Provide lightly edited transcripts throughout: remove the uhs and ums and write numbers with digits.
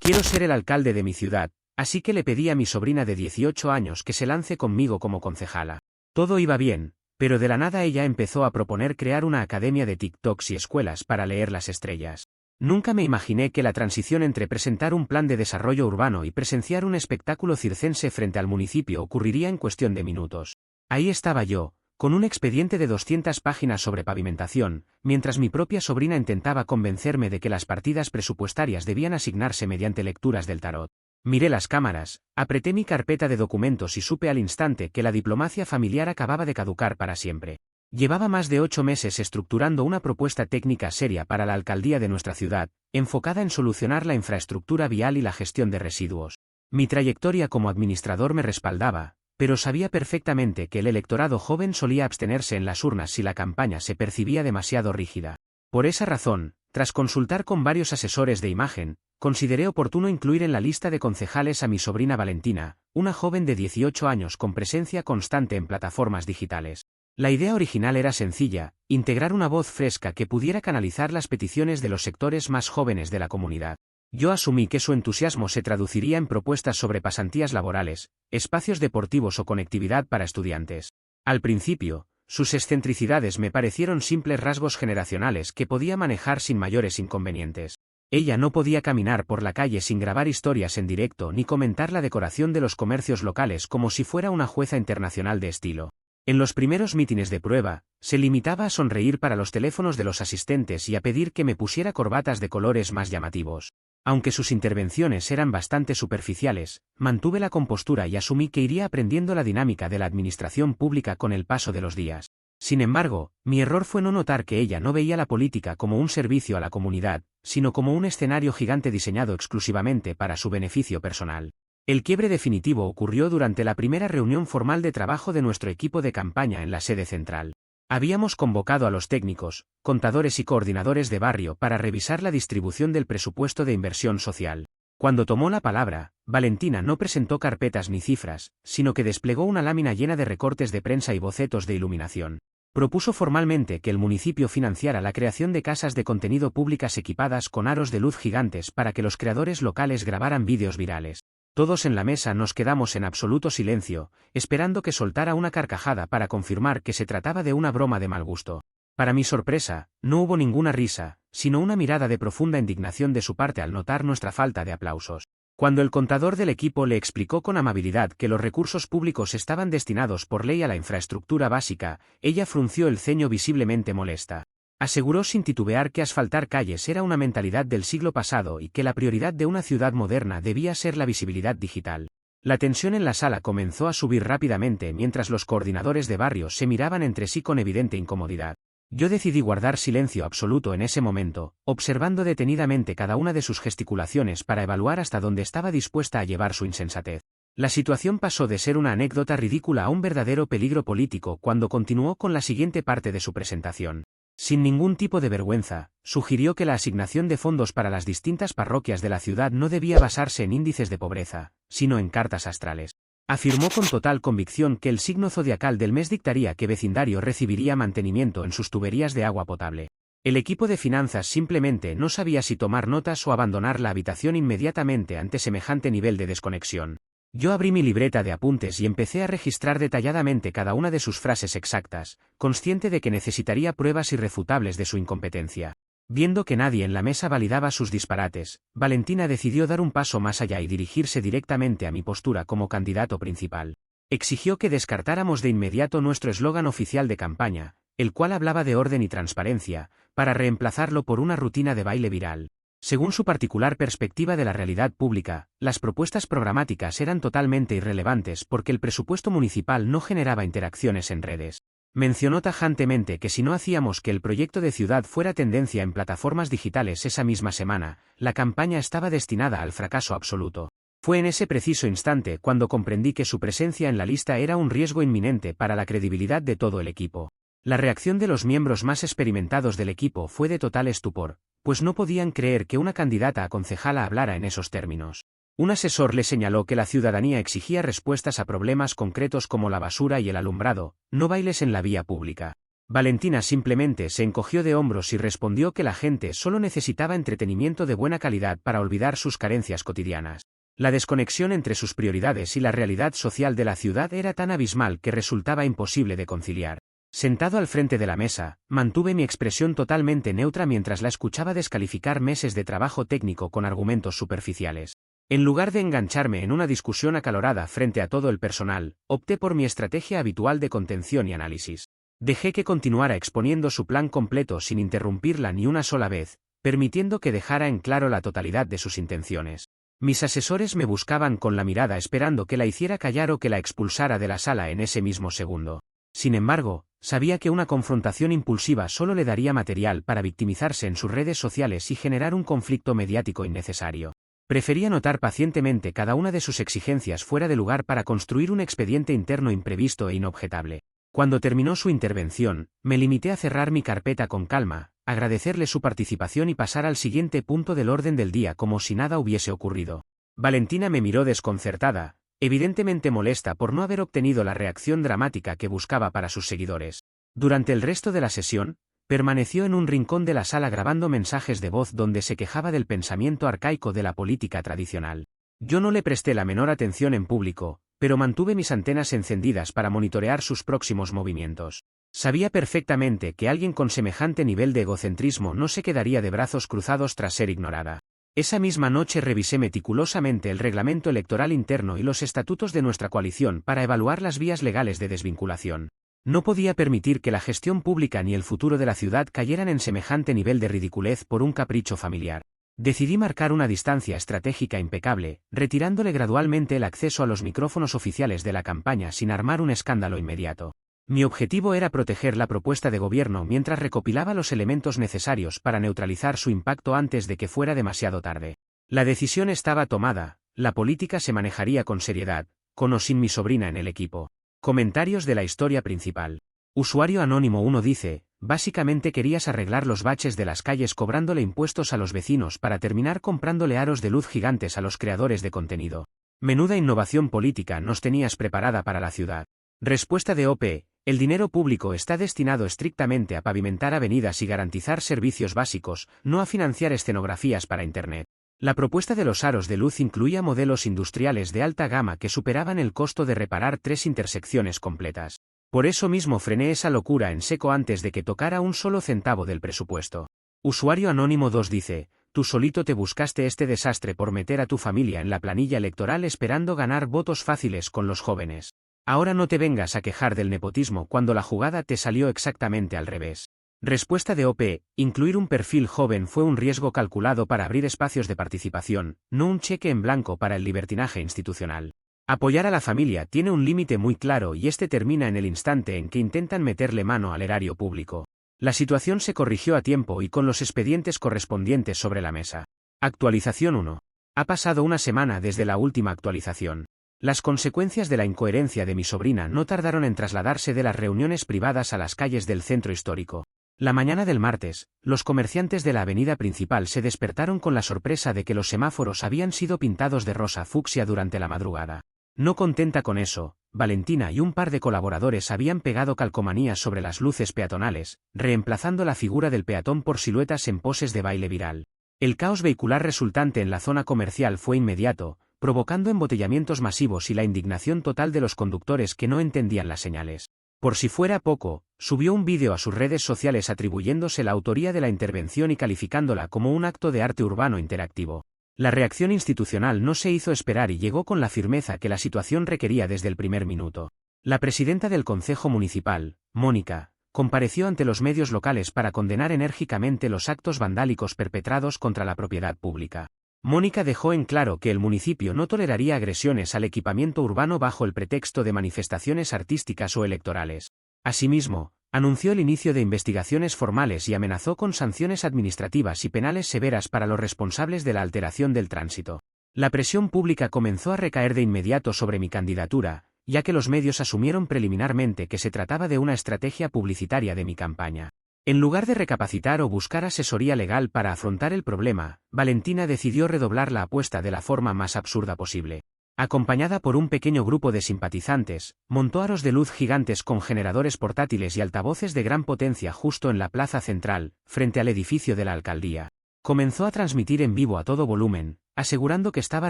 Quiero ser el alcalde de mi ciudad, así que le pedí a mi sobrina de 18 años que se lance conmigo como concejala. Todo iba bien, pero de la nada ella empezó a proponer crear una academia de TikToks y escuelas para leer las estrellas. Nunca me imaginé que la transición entre presentar un plan de desarrollo urbano y presenciar un espectáculo circense frente al municipio ocurriría en cuestión de minutos. Ahí estaba yo, con un expediente de 200 páginas sobre pavimentación, mientras mi propia sobrina intentaba convencerme de que las partidas presupuestarias debían asignarse mediante lecturas del tarot. Miré las cámaras, apreté mi carpeta de documentos y supe al instante que la diplomacia familiar acababa de caducar para siempre. Llevaba más de 8 meses estructurando una propuesta técnica seria para la alcaldía de nuestra ciudad, enfocada en solucionar la infraestructura vial y la gestión de residuos. Mi trayectoria como administrador me respaldaba, pero sabía perfectamente que el electorado joven solía abstenerse en las urnas si la campaña se percibía demasiado rígida. Por esa razón, tras consultar con varios asesores de imagen, consideré oportuno incluir en la lista de concejales a mi sobrina Valentina, una joven de 18 años con presencia constante en plataformas digitales. La idea original era sencilla: integrar una voz fresca que pudiera canalizar las peticiones de los sectores más jóvenes de la comunidad. Yo asumí que su entusiasmo se traduciría en propuestas sobre pasantías laborales, espacios deportivos o conectividad para estudiantes. Al principio, sus excentricidades me parecieron simples rasgos generacionales que podía manejar sin mayores inconvenientes. Ella no podía caminar por la calle sin grabar historias en directo ni comentar la decoración de los comercios locales como si fuera una jueza internacional de estilo. En los primeros mítines de prueba, se limitaba a sonreír para los teléfonos de los asistentes y a pedir que me pusiera corbatas de colores más llamativos. Aunque sus intervenciones eran bastante superficiales, mantuve la compostura y asumí que iría aprendiendo la dinámica de la administración pública con el paso de los días. Sin embargo, mi error fue no notar que ella no veía la política como un servicio a la comunidad, sino como un escenario gigante diseñado exclusivamente para su beneficio personal. El quiebre definitivo ocurrió durante la primera reunión formal de trabajo de nuestro equipo de campaña en la sede central. Habíamos convocado a los técnicos, contadores y coordinadores de barrio para revisar la distribución del presupuesto de inversión social. Cuando tomó la palabra, Valentina no presentó carpetas ni cifras, sino que desplegó una lámina llena de recortes de prensa y bocetos de iluminación. Propuso formalmente que el municipio financiara la creación de casas de contenido públicas equipadas con aros de luz gigantes para que los creadores locales grabaran vídeos virales. Todos en la mesa nos quedamos en absoluto silencio, esperando que soltara una carcajada para confirmar que se trataba de una broma de mal gusto. Para mi sorpresa, no hubo ninguna risa, sino una mirada de profunda indignación de su parte al notar nuestra falta de aplausos. Cuando el contador del equipo le explicó con amabilidad que los recursos públicos estaban destinados por ley a la infraestructura básica, ella frunció el ceño visiblemente molesta. Aseguró sin titubear que asfaltar calles era una mentalidad del siglo pasado y que la prioridad de una ciudad moderna debía ser la visibilidad digital. La tensión en la sala comenzó a subir rápidamente mientras los coordinadores de barrio se miraban entre sí con evidente incomodidad. Yo decidí guardar silencio absoluto en ese momento, observando detenidamente cada una de sus gesticulaciones para evaluar hasta dónde estaba dispuesta a llevar su insensatez. La situación pasó de ser una anécdota ridícula a un verdadero peligro político cuando continuó con la siguiente parte de su presentación. Sin ningún tipo de vergüenza, sugirió que la asignación de fondos para las distintas parroquias de la ciudad no debía basarse en índices de pobreza, sino en cartas astrales. Afirmó con total convicción que el signo zodiacal del mes dictaría qué vecindario recibiría mantenimiento en sus tuberías de agua potable. El equipo de finanzas simplemente no sabía si tomar notas o abandonar la habitación inmediatamente ante semejante nivel de desconexión. Yo abrí mi libreta de apuntes y empecé a registrar detalladamente cada una de sus frases exactas, consciente de que necesitaría pruebas irrefutables de su incompetencia. Viendo que nadie en la mesa validaba sus disparates, Valentina decidió dar un paso más allá y dirigirse directamente a mi postura como candidato principal. Exigió que descartáramos de inmediato nuestro eslogan oficial de campaña, el cual hablaba de orden y transparencia, para reemplazarlo por una rutina de baile viral. Según su particular perspectiva de la realidad pública, las propuestas programáticas eran totalmente irrelevantes porque el presupuesto municipal no generaba interacciones en redes. Mencionó tajantemente que si no hacíamos que el proyecto de ciudad fuera tendencia en plataformas digitales esa misma semana, la campaña estaba destinada al fracaso absoluto. Fue en ese preciso instante cuando comprendí que su presencia en la lista era un riesgo inminente para la credibilidad de todo el equipo. La reacción de los miembros más experimentados del equipo fue de total estupor, pues no podían creer que una candidata a concejala hablara en esos términos. Un asesor le señaló que la ciudadanía exigía respuestas a problemas concretos como la basura y el alumbrado, no bailes en la vía pública. Valentina simplemente se encogió de hombros y respondió que la gente solo necesitaba entretenimiento de buena calidad para olvidar sus carencias cotidianas. La desconexión entre sus prioridades y la realidad social de la ciudad era tan abismal que resultaba imposible de conciliar. Sentado al frente de la mesa, mantuve mi expresión totalmente neutra mientras la escuchaba descalificar meses de trabajo técnico con argumentos superficiales. En lugar de engancharme en una discusión acalorada frente a todo el personal, opté por mi estrategia habitual de contención y análisis. Dejé que continuara exponiendo su plan completo sin interrumpirla ni una sola vez, permitiendo que dejara en claro la totalidad de sus intenciones. Mis asesores me buscaban con la mirada esperando que la hiciera callar o que la expulsara de la sala en ese mismo segundo. Sin embargo, sabía que una confrontación impulsiva solo le daría material para victimizarse en sus redes sociales y generar un conflicto mediático innecesario. Prefería notar pacientemente cada una de sus exigencias fuera de lugar para construir un expediente interno imprevisto e inobjetable. Cuando terminó su intervención, me limité a cerrar mi carpeta con calma, agradecerle su participación y pasar al siguiente punto del orden del día como si nada hubiese ocurrido. Valentina me miró desconcertada, evidentemente molesta por no haber obtenido la reacción dramática que buscaba para sus seguidores. Durante el resto de la sesión, permaneció en un rincón de la sala grabando mensajes de voz donde se quejaba del pensamiento arcaico de la política tradicional. Yo no le presté la menor atención en público, pero mantuve mis antenas encendidas para monitorear sus próximos movimientos. Sabía perfectamente que alguien con semejante nivel de egocentrismo no se quedaría de brazos cruzados tras ser ignorada. Esa misma noche revisé meticulosamente el reglamento electoral interno y los estatutos de nuestra coalición para evaluar las vías legales de desvinculación. No podía permitir que la gestión pública ni el futuro de la ciudad cayeran en semejante nivel de ridiculez por un capricho familiar. Decidí marcar una distancia estratégica impecable, retirándole gradualmente el acceso a los micrófonos oficiales de la campaña sin armar un escándalo inmediato. Mi objetivo era proteger la propuesta de gobierno mientras recopilaba los elementos necesarios para neutralizar su impacto antes de que fuera demasiado tarde. La decisión estaba tomada, la política se manejaría con seriedad, con o sin mi sobrina en el equipo. Comentarios de la historia principal. Usuario Anónimo 1 dice: básicamente querías arreglar los baches de las calles cobrándole impuestos a los vecinos para terminar comprándole aros de luz gigantes a los creadores de contenido. Menuda innovación política nos tenías preparada para la ciudad. Respuesta de OP: el dinero público está destinado estrictamente a pavimentar avenidas y garantizar servicios básicos, no a financiar escenografías para Internet. La propuesta de los aros de luz incluía modelos industriales de alta gama que superaban el costo de reparar 3 intersecciones completas. Por eso mismo frené esa locura en seco antes de que tocara un solo centavo del presupuesto. Usuario Anónimo 2 dice: tú solito te buscaste este desastre por meter a tu familia en la planilla electoral esperando ganar votos fáciles con los jóvenes. Ahora no te vengas a quejar del nepotismo cuando la jugada te salió exactamente al revés. Respuesta de OP: incluir un perfil joven fue un riesgo calculado para abrir espacios de participación, no un cheque en blanco para el libertinaje institucional. Apoyar a la familia tiene un límite muy claro y este termina en el instante en que intentan meterle mano al erario público. La situación se corrigió a tiempo y con los expedientes correspondientes sobre la mesa. Actualización 1. Ha pasado una semana desde la última actualización. Las consecuencias de la incoherencia de mi sobrina no tardaron en trasladarse de las reuniones privadas a las calles del centro histórico. La mañana del martes, los comerciantes de la avenida principal se despertaron con la sorpresa de que los semáforos habían sido pintados de rosa fucsia durante la madrugada. No contenta con eso, Valentina y un par de colaboradores habían pegado calcomanías sobre las luces peatonales, reemplazando la figura del peatón por siluetas en poses de baile viral. El caos vehicular resultante en la zona comercial fue inmediato, provocando embotellamientos masivos y la indignación total de los conductores que no entendían las señales. Por si fuera poco, subió un vídeo a sus redes sociales atribuyéndose la autoría de la intervención y calificándola como un acto de arte urbano interactivo. La reacción institucional no se hizo esperar y llegó con la firmeza que la situación requería desde el primer minuto. La presidenta del Concejo Municipal, Mónica, compareció ante los medios locales para condenar enérgicamente los actos vandálicos perpetrados contra la propiedad pública. Mónica dejó en claro que el municipio no toleraría agresiones al equipamiento urbano bajo el pretexto de manifestaciones artísticas o electorales. Asimismo, anunció el inicio de investigaciones formales y amenazó con sanciones administrativas y penales severas para los responsables de la alteración del tránsito. La presión pública comenzó a recaer de inmediato sobre mi candidatura, ya que los medios asumieron preliminarmente que se trataba de una estrategia publicitaria de mi campaña. En lugar de recapacitar o buscar asesoría legal para afrontar el problema, Valentina decidió redoblar la apuesta de la forma más absurda posible. Acompañada por un pequeño grupo de simpatizantes, montó aros de luz gigantes con generadores portátiles y altavoces de gran potencia justo en la plaza central, frente al edificio de la alcaldía. Comenzó a transmitir en vivo a todo volumen, asegurando que estaba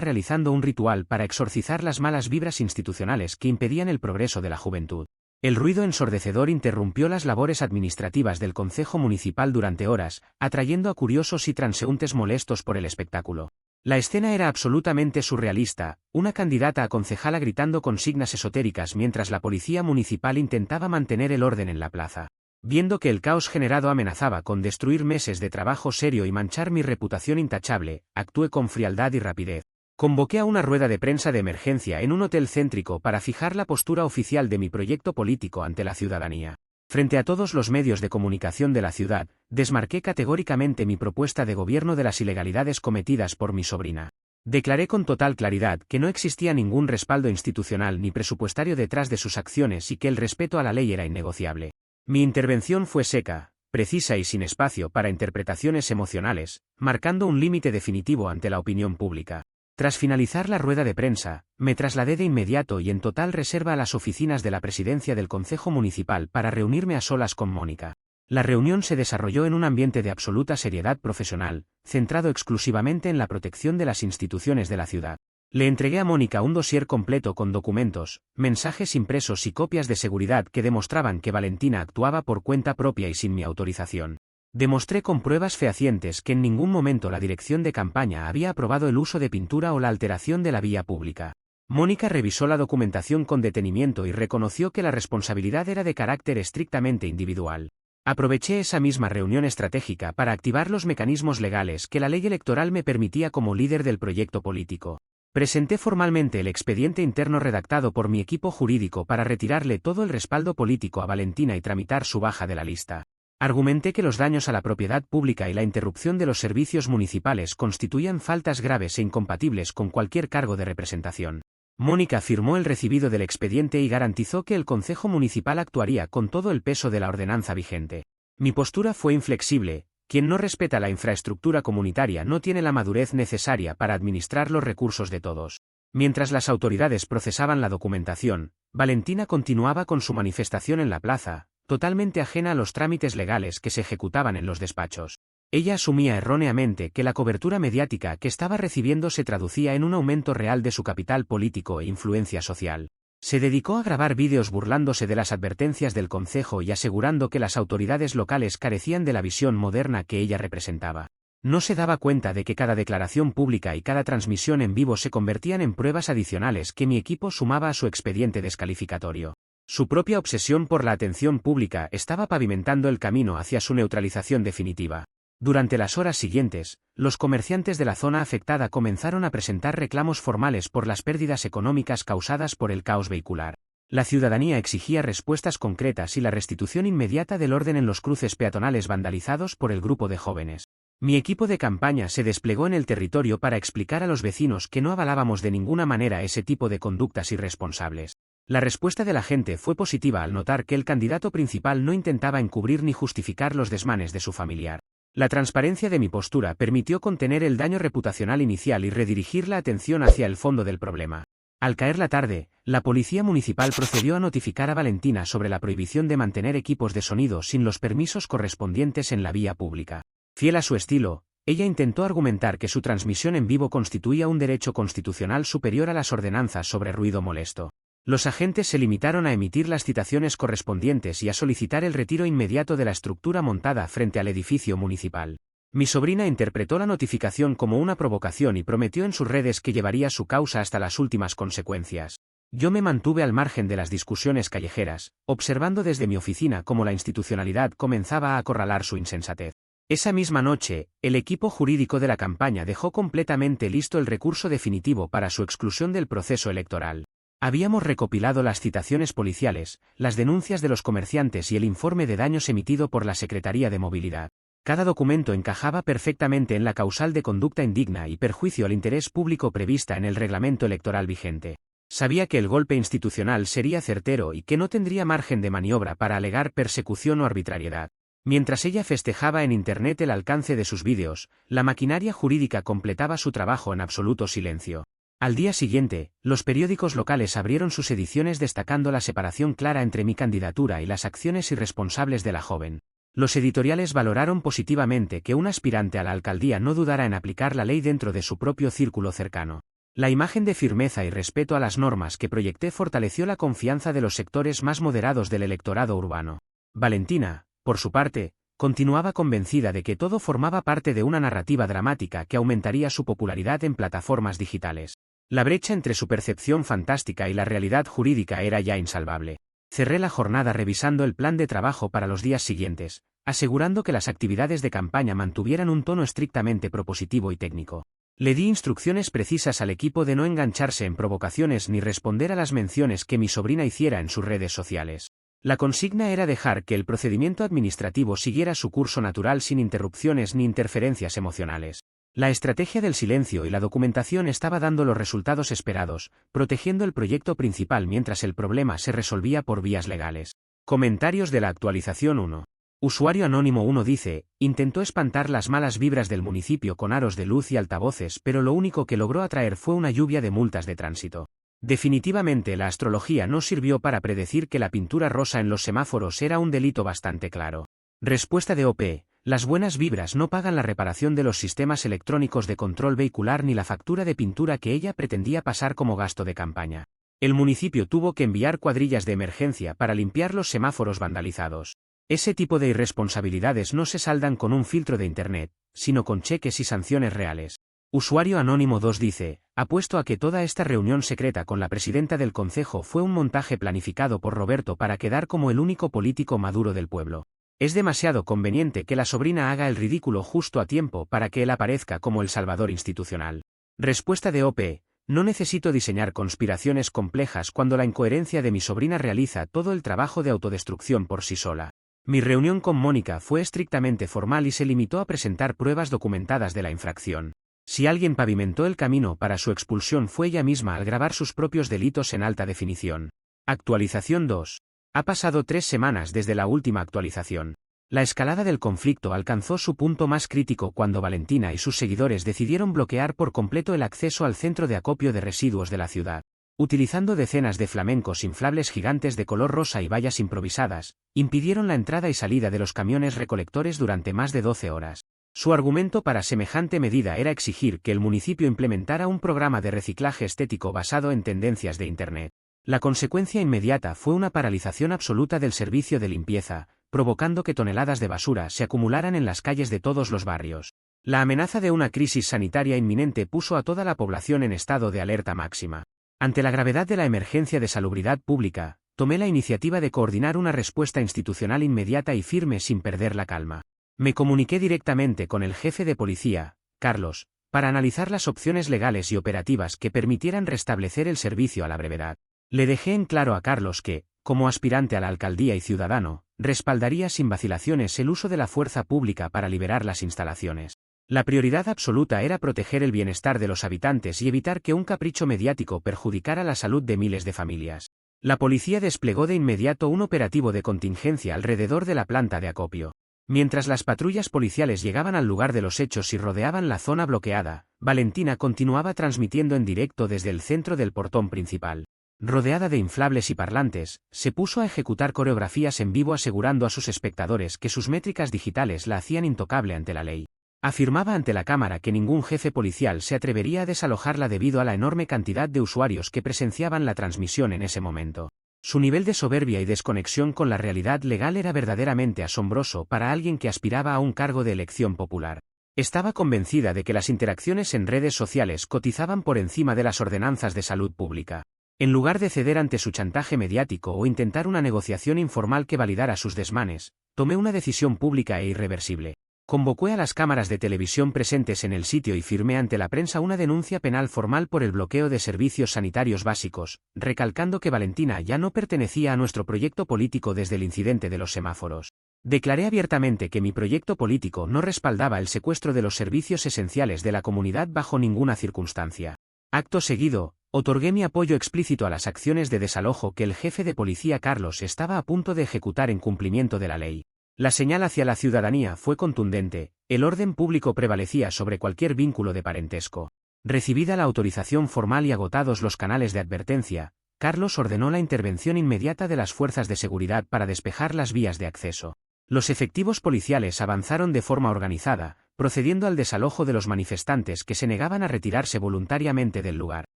realizando un ritual para exorcizar las malas vibras institucionales que impedían el progreso de la juventud. El ruido ensordecedor interrumpió las labores administrativas del concejo municipal durante horas, atrayendo a curiosos y transeúntes molestos por el espectáculo. La escena era absolutamente surrealista, una candidata a concejala gritando consignas esotéricas mientras la policía municipal intentaba mantener el orden en la plaza. Viendo que el caos generado amenazaba con destruir meses de trabajo serio y manchar mi reputación intachable, actué con frialdad y rapidez. Convoqué a una rueda de prensa de emergencia en un hotel céntrico para fijar la postura oficial de mi proyecto político ante la ciudadanía. Frente a todos los medios de comunicación de la ciudad, desmarqué categóricamente mi propuesta de gobierno de las ilegalidades cometidas por mi sobrina. Declaré con total claridad que no existía ningún respaldo institucional ni presupuestario detrás de sus acciones y que el respeto a la ley era innegociable. Mi intervención fue seca, precisa y sin espacio para interpretaciones emocionales, marcando un límite definitivo ante la opinión pública. Tras finalizar la rueda de prensa, me trasladé de inmediato y en total reserva a las oficinas de la presidencia del Concejo Municipal para reunirme a solas con Mónica. La reunión se desarrolló en un ambiente de absoluta seriedad profesional, centrado exclusivamente en la protección de las instituciones de la ciudad. Le entregué a Mónica un dossier completo con documentos, mensajes impresos y copias de seguridad que demostraban que Valentina actuaba por cuenta propia y sin mi autorización. Demostré con pruebas fehacientes que en ningún momento la dirección de campaña había aprobado el uso de pintura o la alteración de la vía pública. Mónica revisó la documentación con detenimiento y reconoció que la responsabilidad era de carácter estrictamente individual. Aproveché esa misma reunión estratégica para activar los mecanismos legales que la ley electoral me permitía como líder del proyecto político. Presenté formalmente el expediente interno redactado por mi equipo jurídico para retirarle todo el respaldo político a Valentina y tramitar su baja de la lista. Argumenté que los daños a la propiedad pública y la interrupción de los servicios municipales constituían faltas graves e incompatibles con cualquier cargo de representación. Mónica firmó el recibido del expediente y garantizó que el Concejo Municipal actuaría con todo el peso de la ordenanza vigente. Mi postura fue inflexible: quien no respeta la infraestructura comunitaria no tiene la madurez necesaria para administrar los recursos de todos. Mientras las autoridades procesaban la documentación, Valentina continuaba con su manifestación en la plaza, totalmente ajena a los trámites legales que se ejecutaban en los despachos. Ella asumía erróneamente que la cobertura mediática que estaba recibiendo se traducía en un aumento real de su capital político e influencia social. Se dedicó a grabar vídeos burlándose de las advertencias del concejo y asegurando que las autoridades locales carecían de la visión moderna que ella representaba. No se daba cuenta de que cada declaración pública y cada transmisión en vivo se convertían en pruebas adicionales que mi equipo sumaba a su expediente descalificatorio. Su propia obsesión por la atención pública estaba pavimentando el camino hacia su neutralización definitiva. Durante las horas siguientes, los comerciantes de la zona afectada comenzaron a presentar reclamos formales por las pérdidas económicas causadas por el caos vehicular. La ciudadanía exigía respuestas concretas y la restitución inmediata del orden en los cruces peatonales vandalizados por el grupo de jóvenes. Mi equipo de campaña se desplegó en el territorio para explicar a los vecinos que no avalábamos de ninguna manera ese tipo de conductas irresponsables. La respuesta de la gente fue positiva al notar que el candidato principal no intentaba encubrir ni justificar los desmanes de su familiar. La transparencia de mi postura permitió contener el daño reputacional inicial y redirigir la atención hacia el fondo del problema. Al caer la tarde, la policía municipal procedió a notificar a Valentina sobre la prohibición de mantener equipos de sonido sin los permisos correspondientes en la vía pública. Fiel a su estilo, ella intentó argumentar que su transmisión en vivo constituía un derecho constitucional superior a las ordenanzas sobre ruido molesto. Los agentes se limitaron a emitir las citaciones correspondientes y a solicitar el retiro inmediato de la estructura montada frente al edificio municipal. Mi sobrina interpretó la notificación como una provocación y prometió en sus redes que llevaría su causa hasta las últimas consecuencias. Yo me mantuve al margen de las discusiones callejeras, observando desde mi oficina cómo la institucionalidad comenzaba a acorralar su insensatez. Esa misma noche, el equipo jurídico de la campaña dejó completamente listo el recurso definitivo para su exclusión del proceso electoral. Habíamos recopilado las citaciones policiales, las denuncias de los comerciantes y el informe de daños emitido por la Secretaría de Movilidad. Cada documento encajaba perfectamente en la causal de conducta indigna y perjuicio al interés público prevista en el reglamento electoral vigente. Sabía que el golpe institucional sería certero y que no tendría margen de maniobra para alegar persecución o arbitrariedad. Mientras ella festejaba en Internet el alcance de sus vídeos, la maquinaria jurídica completaba su trabajo en absoluto silencio. Al día siguiente, los periódicos locales abrieron sus ediciones destacando la separación clara entre mi candidatura y las acciones irresponsables de la joven. Los editoriales valoraron positivamente que un aspirante a la alcaldía no dudara en aplicar la ley dentro de su propio círculo cercano. La imagen de firmeza y respeto a las normas que proyecté fortaleció la confianza de los sectores más moderados del electorado urbano. Valentina, por su parte, continuaba convencida de que todo formaba parte de una narrativa dramática que aumentaría su popularidad en plataformas digitales. La brecha entre su percepción fantástica y la realidad jurídica era ya insalvable. Cerré la jornada revisando el plan de trabajo para los días siguientes, asegurando que las actividades de campaña mantuvieran un tono estrictamente propositivo y técnico. Le di instrucciones precisas al equipo de no engancharse en provocaciones ni responder a las menciones que mi sobrina hiciera en sus redes sociales. La consigna era dejar que el procedimiento administrativo siguiera su curso natural sin interrupciones ni interferencias emocionales. La estrategia del silencio y la documentación estaba dando los resultados esperados, protegiendo el proyecto principal mientras el problema se resolvía por vías legales. Comentarios de la actualización 1. Usuario anónimo 1 dice, intentó espantar las malas vibras del municipio con aros de luz y altavoces, pero lo único que logró atraer fue una lluvia de multas de tránsito. Definitivamente la astrología no sirvió para predecir que la pintura rosa en los semáforos era un delito bastante claro. Respuesta de OP. Las buenas vibras no pagan la reparación de los sistemas electrónicos de control vehicular ni la factura de pintura que ella pretendía pasar como gasto de campaña. El municipio tuvo que enviar cuadrillas de emergencia para limpiar los semáforos vandalizados. Ese tipo de irresponsabilidades no se saldan con un filtro de Internet, sino con cheques y sanciones reales. Usuario anónimo 2 dice, apuesto a que toda esta reunión secreta con la presidenta del concejo fue un montaje planificado por Roberto para quedar como el único político maduro del pueblo. Es demasiado conveniente que la sobrina haga el ridículo justo a tiempo para que él aparezca como el salvador institucional. Respuesta de OP. No necesito diseñar conspiraciones complejas cuando la incoherencia de mi sobrina realiza todo el trabajo de autodestrucción por sí sola. Mi reunión con Mónica fue estrictamente formal y se limitó a presentar pruebas documentadas de la infracción. Si alguien pavimentó el camino para su expulsión fue ella misma al grabar sus propios delitos en alta definición. Actualización 2. Ha pasado 3 semanas desde la última actualización. La escalada del conflicto alcanzó su punto más crítico cuando Valentina y sus seguidores decidieron bloquear por completo el acceso al centro de acopio de residuos de la ciudad. Utilizando decenas de flamencos inflables gigantes de color rosa y vallas improvisadas, impidieron la entrada y salida de los camiones recolectores durante más de 12 horas. Su argumento para semejante medida era exigir que el municipio implementara un programa de reciclaje estético basado en tendencias de Internet. La consecuencia inmediata fue una paralización absoluta del servicio de limpieza, provocando que toneladas de basura se acumularan en las calles de todos los barrios. La amenaza de una crisis sanitaria inminente puso a toda la población en estado de alerta máxima. Ante la gravedad de la emergencia de salubridad pública, tomé la iniciativa de coordinar una respuesta institucional inmediata y firme sin perder la calma. Me comuniqué directamente con el jefe de policía, Carlos, para analizar las opciones legales y operativas que permitieran restablecer el servicio a la brevedad. Le dejé en claro a Carlos que, como aspirante a la alcaldía y ciudadano, respaldaría sin vacilaciones el uso de la fuerza pública para liberar las instalaciones. La prioridad absoluta era proteger el bienestar de los habitantes y evitar que un capricho mediático perjudicara la salud de miles de familias. La policía desplegó de inmediato un operativo de contingencia alrededor de la planta de acopio. Mientras las patrullas policiales llegaban al lugar de los hechos y rodeaban la zona bloqueada, Valentina continuaba transmitiendo en directo desde el centro del portón principal. Rodeada de inflables y parlantes, se puso a ejecutar coreografías en vivo asegurando a sus espectadores que sus métricas digitales la hacían intocable ante la ley. Afirmaba ante la cámara que ningún jefe policial se atrevería a desalojarla debido a la enorme cantidad de usuarios que presenciaban la transmisión en ese momento. Su nivel de soberbia y desconexión con la realidad legal era verdaderamente asombroso para alguien que aspiraba a un cargo de elección popular. Estaba convencida de que las interacciones en redes sociales cotizaban por encima de las ordenanzas de salud pública. En lugar de ceder ante su chantaje mediático o intentar una negociación informal que validara sus desmanes, tomé una decisión pública e irreversible. Convoqué a las cámaras de televisión presentes en el sitio y firmé ante la prensa una denuncia penal formal por el bloqueo de servicios sanitarios básicos, recalcando que Valentina ya no pertenecía a nuestro proyecto político desde el incidente de los semáforos. Declaré abiertamente que mi proyecto político no respaldaba el secuestro de los servicios esenciales de la comunidad bajo ninguna circunstancia. Acto seguido, otorgué mi apoyo explícito a las acciones de desalojo que el jefe de policía Carlos estaba a punto de ejecutar en cumplimiento de la ley. La señal hacia la ciudadanía fue contundente, el orden público prevalecía sobre cualquier vínculo de parentesco. Recibida la autorización formal y agotados los canales de advertencia, Carlos ordenó la intervención inmediata de las fuerzas de seguridad para despejar las vías de acceso. Los efectivos policiales avanzaron de forma organizada, procediendo al desalojo de los manifestantes que se negaban a retirarse voluntariamente del lugar.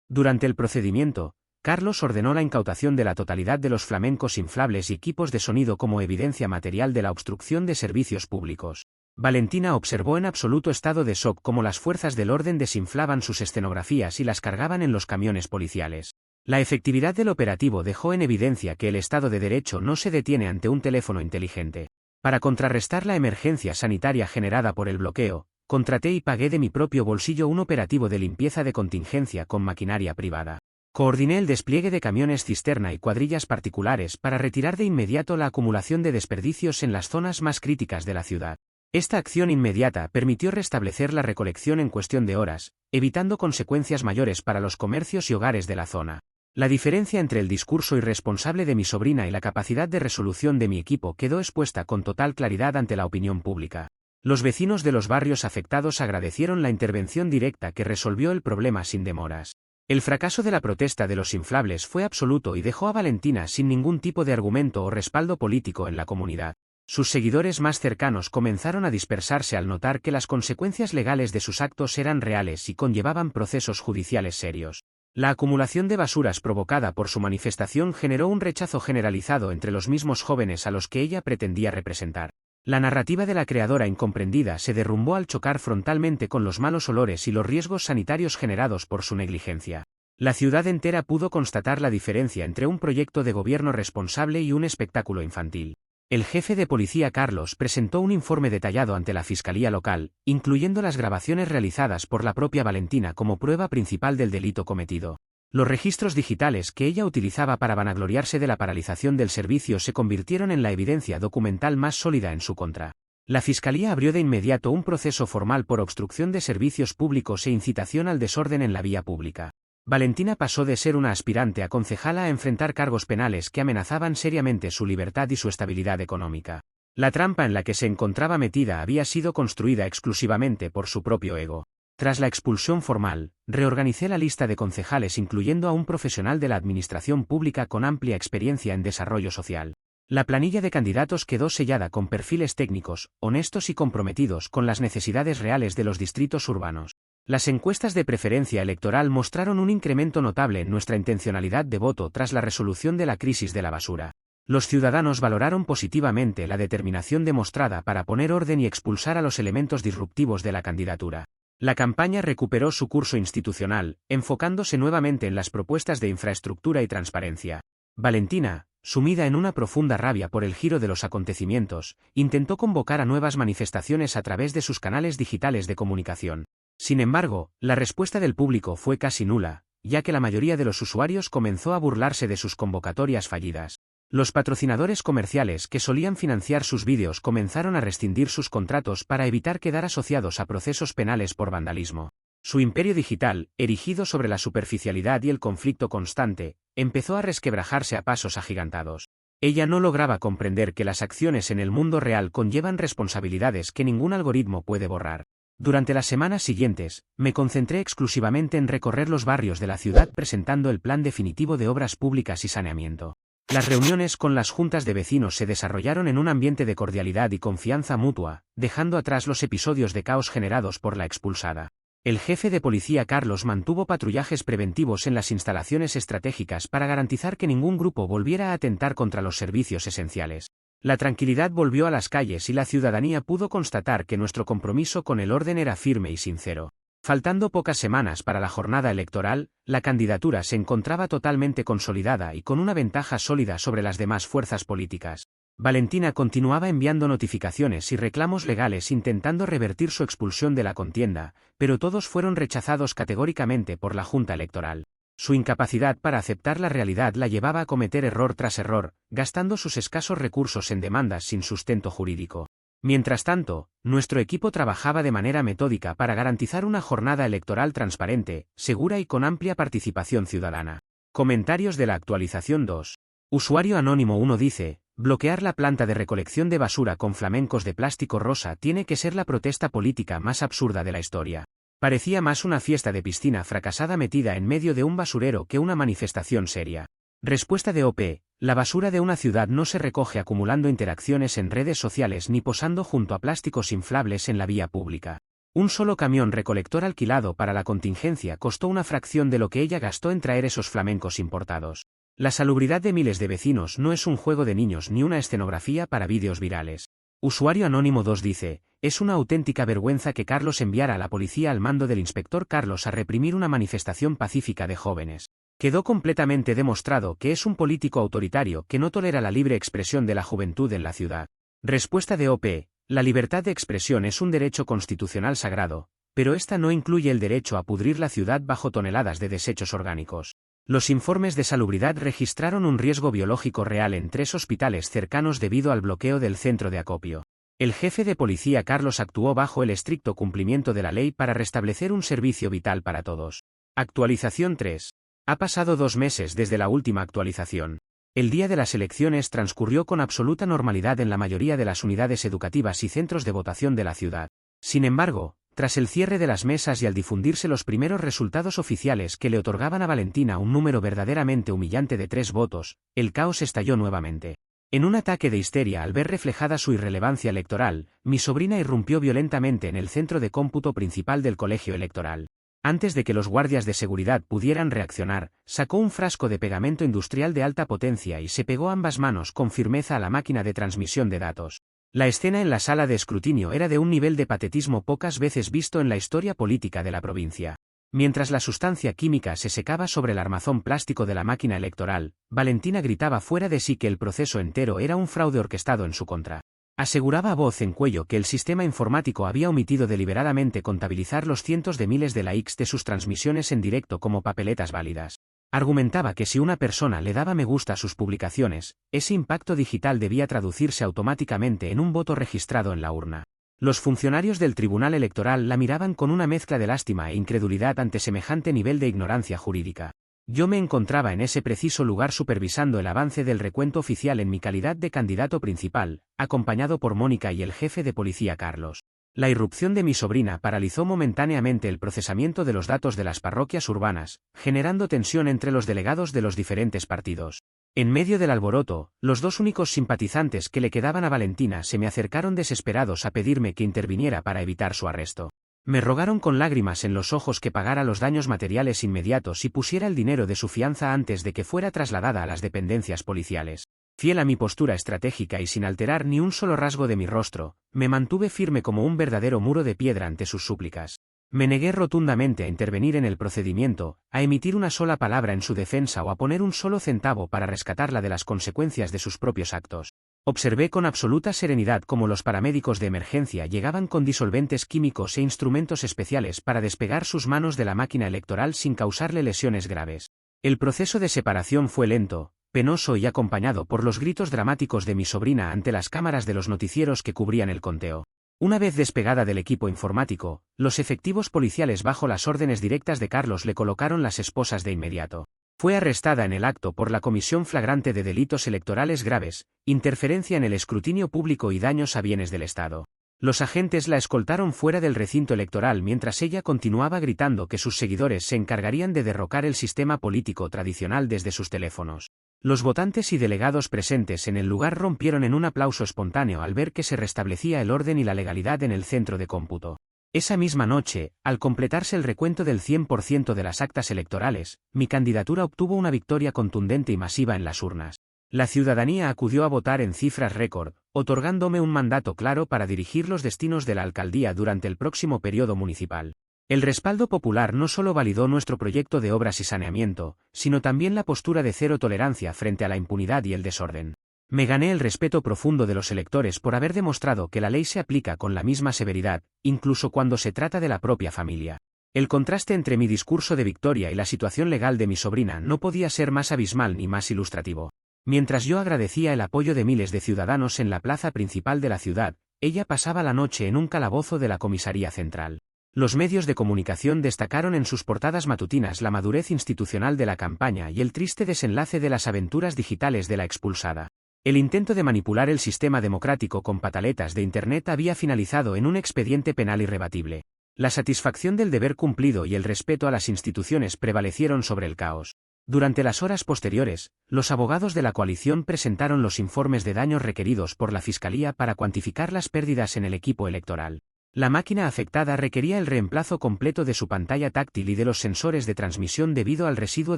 Durante el procedimiento, Carlos ordenó la incautación de la totalidad de los flamencos inflables y equipos de sonido como evidencia material de la obstrucción de servicios públicos. Valentina observó en absoluto estado de shock cómo las fuerzas del orden desinflaban sus escenografías y las cargaban en los camiones policiales. La efectividad del operativo dejó en evidencia que el Estado de Derecho no se detiene ante un teléfono inteligente. Para contrarrestar la emergencia sanitaria generada por el bloqueo, contraté y pagué de mi propio bolsillo un operativo de limpieza de contingencia con maquinaria privada. Coordiné el despliegue de camiones cisterna y cuadrillas particulares para retirar de inmediato la acumulación de desperdicios en las zonas más críticas de la ciudad. Esta acción inmediata permitió restablecer la recolección en cuestión de horas, evitando consecuencias mayores para los comercios y hogares de la zona. La diferencia entre el discurso irresponsable de mi sobrina y la capacidad de resolución de mi equipo quedó expuesta con total claridad ante la opinión pública. Los vecinos de los barrios afectados agradecieron la intervención directa que resolvió el problema sin demoras. El fracaso de la protesta de los inflables fue absoluto y dejó a Valentina sin ningún tipo de argumento o respaldo político en la comunidad. Sus seguidores más cercanos comenzaron a dispersarse al notar que las consecuencias legales de sus actos eran reales y conllevaban procesos judiciales serios. La acumulación de basuras provocada por su manifestación generó un rechazo generalizado entre los mismos jóvenes a los que ella pretendía representar. La narrativa de la creadora incomprendida se derrumbó al chocar frontalmente con los malos olores y los riesgos sanitarios generados por su negligencia. La ciudad entera pudo constatar la diferencia entre un proyecto de gobierno responsable y un espectáculo infantil. El jefe de policía Carlos presentó un informe detallado ante la Fiscalía local, incluyendo las grabaciones realizadas por la propia Valentina como prueba principal del delito cometido. Los registros digitales que ella utilizaba para vanagloriarse de la paralización del servicio se convirtieron en la evidencia documental más sólida en su contra. La Fiscalía abrió de inmediato un proceso formal por obstrucción de servicios públicos e incitación al desorden en la vía pública. Valentina pasó de ser una aspirante a concejala a enfrentar cargos penales que amenazaban seriamente su libertad y su estabilidad económica. La trampa en la que se encontraba metida había sido construida exclusivamente por su propio ego. Tras la expulsión formal, reorganicé la lista de concejales incluyendo a un profesional de la administración pública con amplia experiencia en desarrollo social. La planilla de candidatos quedó sellada con perfiles técnicos, honestos y comprometidos con las necesidades reales de los distritos urbanos. Las encuestas de preferencia electoral mostraron un incremento notable en nuestra intencionalidad de voto tras la resolución de la crisis de la basura. Los ciudadanos valoraron positivamente la determinación demostrada para poner orden y expulsar a los elementos disruptivos de la candidatura. La campaña recuperó su curso institucional, enfocándose nuevamente en las propuestas de infraestructura y transparencia. Valentina, sumida en una profunda rabia por el giro de los acontecimientos, intentó convocar a nuevas manifestaciones a través de sus canales digitales de comunicación. Sin embargo, la respuesta del público fue casi nula, ya que la mayoría de los usuarios comenzó a burlarse de sus convocatorias fallidas. Los patrocinadores comerciales que solían financiar sus vídeos comenzaron a rescindir sus contratos para evitar quedar asociados a procesos penales por vandalismo. Su imperio digital, erigido sobre la superficialidad y el conflicto constante, empezó a resquebrajarse a pasos agigantados. Ella no lograba comprender que las acciones en el mundo real conllevan responsabilidades que ningún algoritmo puede borrar. Durante las semanas siguientes, me concentré exclusivamente en recorrer los barrios de la ciudad presentando el plan definitivo de obras públicas y saneamiento. Las reuniones con las juntas de vecinos se desarrollaron en un ambiente de cordialidad y confianza mutua, dejando atrás los episodios de caos generados por la expulsada. El jefe de policía Carlos mantuvo patrullajes preventivos en las instalaciones estratégicas para garantizar que ningún grupo volviera a atentar contra los servicios esenciales. La tranquilidad volvió a las calles y la ciudadanía pudo constatar que nuestro compromiso con el orden era firme y sincero. Faltando pocas semanas para la jornada electoral, la candidatura se encontraba totalmente consolidada y con una ventaja sólida sobre las demás fuerzas políticas. Valentina continuaba enviando notificaciones y reclamos legales intentando revertir su expulsión de la contienda, pero todos fueron rechazados categóricamente por la Junta Electoral. Su incapacidad para aceptar la realidad la llevaba a cometer error tras error, gastando sus escasos recursos en demandas sin sustento jurídico. Mientras tanto, nuestro equipo trabajaba de manera metódica para garantizar una jornada electoral transparente, segura y con amplia participación ciudadana. Comentarios de la actualización 2. Usuario Anónimo 1 dice: bloquear la planta de recolección de basura con flamencos de plástico rosa tiene que ser la protesta política más absurda de la historia. Parecía más una fiesta de piscina fracasada metida en medio de un basurero que una manifestación seria. Respuesta de OP: la basura de una ciudad no se recoge acumulando interacciones en redes sociales ni posando junto a plásticos inflables en la vía pública. Un solo camión recolector alquilado para la contingencia costó una fracción de lo que ella gastó en traer esos flamencos importados. La salubridad de miles de vecinos no es un juego de niños ni una escenografía para vídeos virales. Usuario Anónimo 2 dice: es una auténtica vergüenza que Carlos enviara a la policía al mando del inspector Carlos a reprimir una manifestación pacífica de jóvenes. Quedó completamente demostrado que es un político autoritario que no tolera la libre expresión de la juventud en la ciudad. Respuesta de OP: la libertad de expresión es un derecho constitucional sagrado, pero esta no incluye el derecho a pudrir la ciudad bajo toneladas de desechos orgánicos. Los informes de salubridad registraron un riesgo biológico real en 3 hospitales cercanos debido al bloqueo del centro de acopio. El jefe de policía Carlos actuó bajo el estricto cumplimiento de la ley para restablecer un servicio vital para todos. Actualización 3. Ha pasado 2 meses desde la última actualización. El día de las elecciones transcurrió con absoluta normalidad en la mayoría de las unidades educativas y centros de votación de la ciudad. Sin embargo, tras el cierre de las mesas y al difundirse los primeros resultados oficiales que le otorgaban a Valentina un número verdaderamente humillante de 3 votos, el caos estalló nuevamente. En un ataque de histeria al ver reflejada su irrelevancia electoral, mi sobrina irrumpió violentamente en el centro de cómputo principal del colegio electoral. Antes de que los guardias de seguridad pudieran reaccionar, sacó un frasco de pegamento industrial de alta potencia y se pegó ambas manos con firmeza a la máquina de transmisión de datos. La escena en la sala de escrutinio era de un nivel de patetismo pocas veces visto en la historia política de la provincia. Mientras la sustancia química se secaba sobre el armazón plástico de la máquina electoral, Valentina gritaba fuera de sí que el proceso entero era un fraude orquestado en su contra. Aseguraba a voz en cuello que el sistema informático había omitido deliberadamente contabilizar los cientos de miles de likes de sus transmisiones en directo como papeletas válidas. Argumentaba que si una persona le daba me gusta a sus publicaciones, ese impacto digital debía traducirse automáticamente en un voto registrado en la urna. Los funcionarios del Tribunal Electoral la miraban con una mezcla de lástima e incredulidad ante semejante nivel de ignorancia jurídica. Yo me encontraba en ese preciso lugar supervisando el avance del recuento oficial en mi calidad de candidato principal, acompañado por Mónica y el jefe de policía Carlos. La irrupción de mi sobrina paralizó momentáneamente el procesamiento de los datos de las parroquias urbanas, generando tensión entre los delegados de los diferentes partidos. En medio del alboroto, los 2 únicos simpatizantes que le quedaban a Valentina se me acercaron desesperados a pedirme que interviniera para evitar su arresto. Me rogaron con lágrimas en los ojos que pagara los daños materiales inmediatos y pusiera el dinero de su fianza antes de que fuera trasladada a las dependencias policiales. Fiel a mi postura estratégica y sin alterar ni un solo rasgo de mi rostro, me mantuve firme como un verdadero muro de piedra ante sus súplicas. Me negué rotundamente a intervenir en el procedimiento, a emitir una sola palabra en su defensa o a poner un solo centavo para rescatarla de las consecuencias de sus propios actos. Observé con absoluta serenidad cómo los paramédicos de emergencia llegaban con disolventes químicos e instrumentos especiales para despegar sus manos de la máquina electoral sin causarle lesiones graves. El proceso de separación fue lento, penoso y acompañado por los gritos dramáticos de mi sobrina ante las cámaras de los noticieros que cubrían el conteo. Una vez despegada del equipo informático, los efectivos policiales bajo las órdenes directas de Carlos le colocaron las esposas de inmediato. Fue arrestada en el acto por la comisión flagrante de delitos electorales graves, interferencia en el escrutinio público y daños a bienes del Estado. Los agentes la escoltaron fuera del recinto electoral mientras ella continuaba gritando que sus seguidores se encargarían de derrocar el sistema político tradicional desde sus teléfonos. Los votantes y delegados presentes en el lugar rompieron en un aplauso espontáneo al ver que se restablecía el orden y la legalidad en el centro de cómputo. Esa misma noche, al completarse el recuento del 100% de las actas electorales, mi candidatura obtuvo una victoria contundente y masiva en las urnas. La ciudadanía acudió a votar en cifras récord, otorgándome un mandato claro para dirigir los destinos de la alcaldía durante el próximo periodo municipal. El respaldo popular no solo validó nuestro proyecto de obras y saneamiento, sino también la postura de cero tolerancia frente a la impunidad y el desorden. Me gané el respeto profundo de los electores por haber demostrado que la ley se aplica con la misma severidad, incluso cuando se trata de la propia familia. El contraste entre mi discurso de victoria y la situación legal de mi sobrina no podía ser más abismal ni más ilustrativo. Mientras yo agradecía el apoyo de miles de ciudadanos en la plaza principal de la ciudad, ella pasaba la noche en un calabozo de la comisaría central. Los medios de comunicación destacaron en sus portadas matutinas la madurez institucional de la campaña y el triste desenlace de las aventuras digitales de la expulsada. El intento de manipular el sistema democrático con pataletas de Internet había finalizado en un expediente penal irrebatible. La satisfacción del deber cumplido y el respeto a las instituciones prevalecieron sobre el caos. Durante las horas posteriores, los abogados de la coalición presentaron los informes de daños requeridos por la Fiscalía para cuantificar las pérdidas en el equipo electoral. La máquina afectada requería el reemplazo completo de su pantalla táctil y de los sensores de transmisión debido al residuo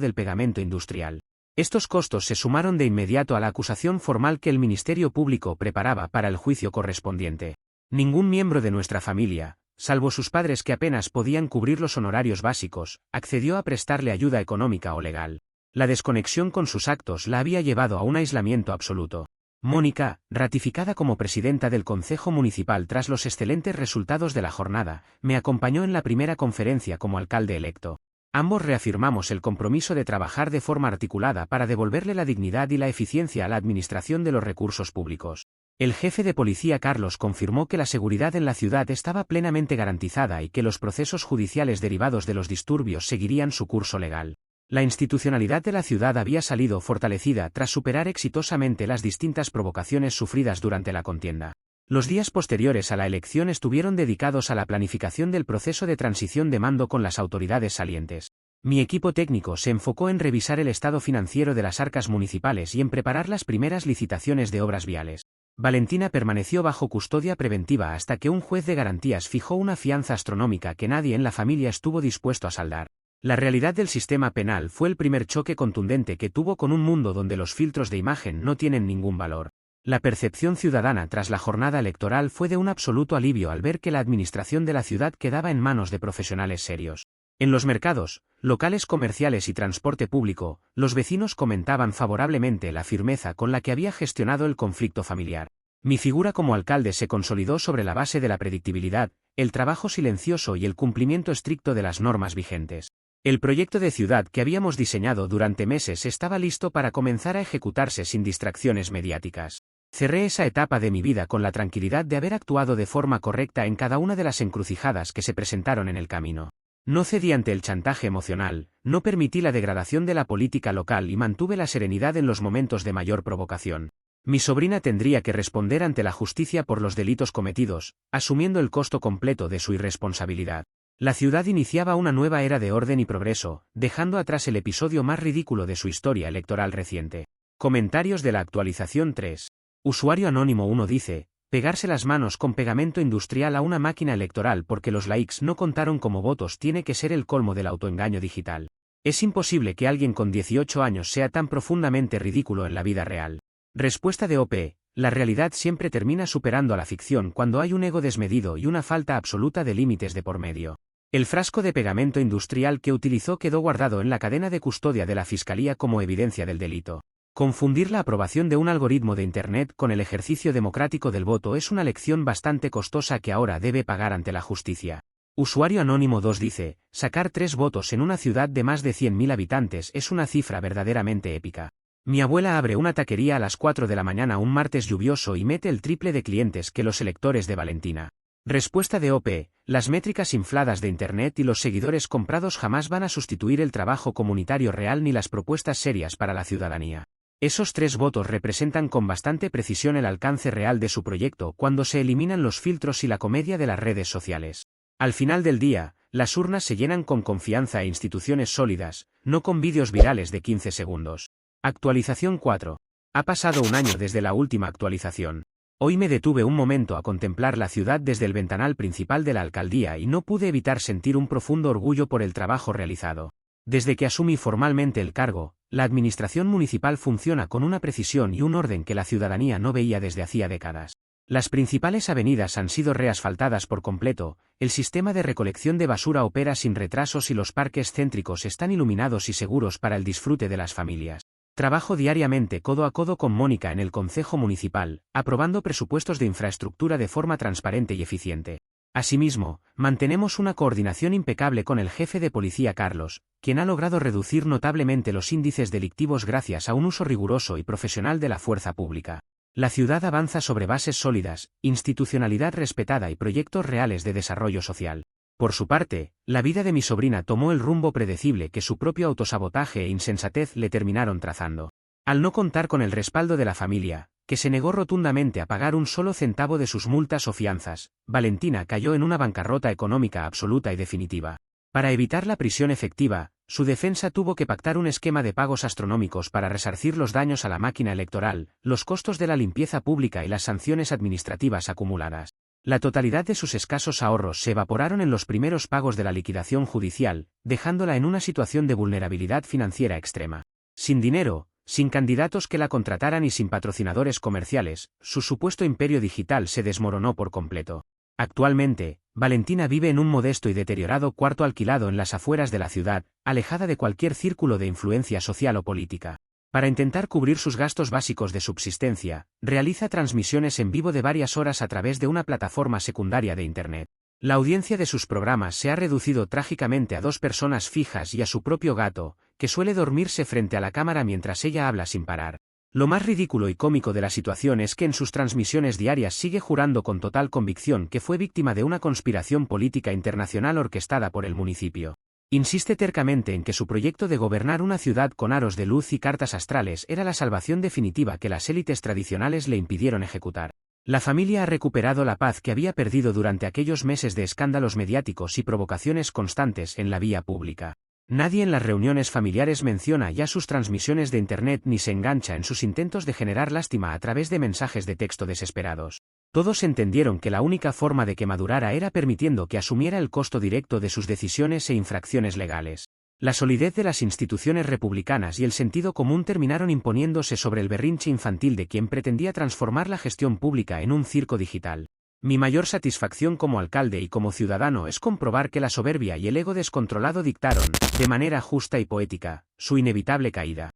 del pegamento industrial. Estos costos se sumaron de inmediato a la acusación formal que el Ministerio Público preparaba para el juicio correspondiente. Ningún miembro de nuestra familia, salvo sus padres que apenas podían cubrir los honorarios básicos, accedió a prestarle ayuda económica o legal. La desconexión con sus actos la había llevado a un aislamiento absoluto. Mónica, ratificada como presidenta del Concejo Municipal tras los excelentes resultados de la jornada, me acompañó en la primera conferencia como alcalde electo. Ambos reafirmamos el compromiso de trabajar de forma articulada para devolverle la dignidad y la eficiencia a la administración de los recursos públicos. El jefe de policía Carlos confirmó que la seguridad en la ciudad estaba plenamente garantizada y que los procesos judiciales derivados de los disturbios seguirían su curso legal. La institucionalidad de la ciudad había salido fortalecida tras superar exitosamente las distintas provocaciones sufridas durante la contienda. Los días posteriores a la elección estuvieron dedicados a la planificación del proceso de transición de mando con las autoridades salientes. Mi equipo técnico se enfocó en revisar el estado financiero de las arcas municipales y en preparar las primeras licitaciones de obras viales. Valentina permaneció bajo custodia preventiva hasta que un juez de garantías fijó una fianza astronómica que nadie en la familia estuvo dispuesto a saldar. La realidad del sistema penal fue el primer choque contundente que tuvo con un mundo donde los filtros de imagen no tienen ningún valor. La percepción ciudadana tras la jornada electoral fue de un absoluto alivio al ver que la administración de la ciudad quedaba en manos de profesionales serios. En los mercados, locales comerciales y transporte público, los vecinos comentaban favorablemente la firmeza con la que había gestionado el conflicto familiar. Mi figura como alcalde se consolidó sobre la base de la predictibilidad, el trabajo silencioso y el cumplimiento estricto de las normas vigentes. El proyecto de ciudad que habíamos diseñado durante meses estaba listo para comenzar a ejecutarse sin distracciones mediáticas. Cerré esa etapa de mi vida con la tranquilidad de haber actuado de forma correcta en cada una de las encrucijadas que se presentaron en el camino. No cedí ante el chantaje emocional, no permití la degradación de la política local y mantuve la serenidad en los momentos de mayor provocación. Mi sobrina tendría que responder ante la justicia por los delitos cometidos, asumiendo el costo completo de su irresponsabilidad. La ciudad iniciaba una nueva era de orden y progreso, dejando atrás el episodio más ridículo de su historia electoral reciente. Comentarios de la actualización 3. Usuario anónimo 1 dice: pegarse las manos con pegamento industrial a una máquina electoral porque los likes no contaron como votos tiene que ser el colmo del autoengaño digital. Es imposible que alguien con 18 años sea tan profundamente ridículo en la vida real. Respuesta de OP: la realidad siempre termina superando a la ficción cuando hay un ego desmedido y una falta absoluta de límites de por medio. El frasco de pegamento industrial que utilizó quedó guardado en la cadena de custodia de la Fiscalía como evidencia del delito. Confundir la aprobación de un algoritmo de Internet con el ejercicio democrático del voto es una lección bastante costosa que ahora debe pagar ante la justicia. Usuario anónimo 2 dice: sacar 3 votos en una ciudad de más de 100.000 habitantes es una cifra verdaderamente épica. Mi abuela abre una taquería a las 4 de la mañana un martes lluvioso y mete el triple de clientes que los electores de Valentina. Respuesta de OP: las métricas infladas de Internet y los seguidores comprados jamás van a sustituir el trabajo comunitario real ni las propuestas serias para la ciudadanía. Esos 3 votos representan con bastante precisión el alcance real de su proyecto cuando se eliminan los filtros y la comedia de las redes sociales. Al final del día, las urnas se llenan con confianza e instituciones sólidas, no con vídeos virales de 15 segundos. Actualización 4. Ha pasado un año desde la última actualización. Hoy me detuve un momento a contemplar la ciudad desde el ventanal principal de la alcaldía y no pude evitar sentir un profundo orgullo por el trabajo realizado. Desde que asumí formalmente el cargo, la administración municipal funciona con una precisión y un orden que la ciudadanía no veía desde hacía décadas. Las principales avenidas han sido reasfaltadas por completo, el sistema de recolección de basura opera sin retrasos y los parques céntricos están iluminados y seguros para el disfrute de las familias. Trabajo diariamente codo a codo con Mónica en el Concejo Municipal, aprobando presupuestos de infraestructura de forma transparente y eficiente. Asimismo, mantenemos una coordinación impecable con el jefe de policía Carlos, quien ha logrado reducir notablemente los índices delictivos gracias a un uso riguroso y profesional de la fuerza pública. La ciudad avanza sobre bases sólidas, institucionalidad respetada y proyectos reales de desarrollo social. Por su parte, la vida de mi sobrina tomó el rumbo predecible que su propio autosabotaje e insensatez le terminaron trazando. Al no contar con el respaldo de la familia, que se negó rotundamente a pagar un solo centavo de sus multas o fianzas, Valentina cayó en una bancarrota económica absoluta y definitiva. Para evitar la prisión efectiva, su defensa tuvo que pactar un esquema de pagos astronómicos para resarcir los daños a la máquina electoral, los costos de la limpieza pública y las sanciones administrativas acumuladas. La totalidad de sus escasos ahorros se evaporaron en los primeros pagos de la liquidación judicial, dejándola en una situación de vulnerabilidad financiera extrema. Sin dinero, sin candidatos que la contrataran y sin patrocinadores comerciales, su supuesto imperio digital se desmoronó por completo. Actualmente, Valentina vive en un modesto y deteriorado cuarto alquilado en las afueras de la ciudad, alejada de cualquier círculo de influencia social o política. Para intentar cubrir sus gastos básicos de subsistencia, realiza transmisiones en vivo de varias horas a través de una plataforma secundaria de Internet. La audiencia de sus programas se ha reducido trágicamente a 2 personas fijas y a su propio gato, que suele dormirse frente a la cámara mientras ella habla sin parar. Lo más ridículo y cómico de la situación es que en sus transmisiones diarias sigue jurando con total convicción que fue víctima de una conspiración política internacional orquestada por el municipio. Insiste tercamente en que su proyecto de gobernar una ciudad con aros de luz y cartas astrales era la salvación definitiva que las élites tradicionales le impidieron ejecutar. La familia ha recuperado la paz que había perdido durante aquellos meses de escándalos mediáticos y provocaciones constantes en la vía pública. Nadie en las reuniones familiares menciona ya sus transmisiones de Internet ni se engancha en sus intentos de generar lástima a través de mensajes de texto desesperados. Todos entendieron que la única forma de que madurara era permitiendo que asumiera el costo directo de sus decisiones e infracciones legales. La solidez de las instituciones republicanas y el sentido común terminaron imponiéndose sobre el berrinche infantil de quien pretendía transformar la gestión pública en un circo digital. Mi mayor satisfacción como alcalde y como ciudadano es comprobar que la soberbia y el ego descontrolado dictaron, de manera justa y poética, su inevitable caída.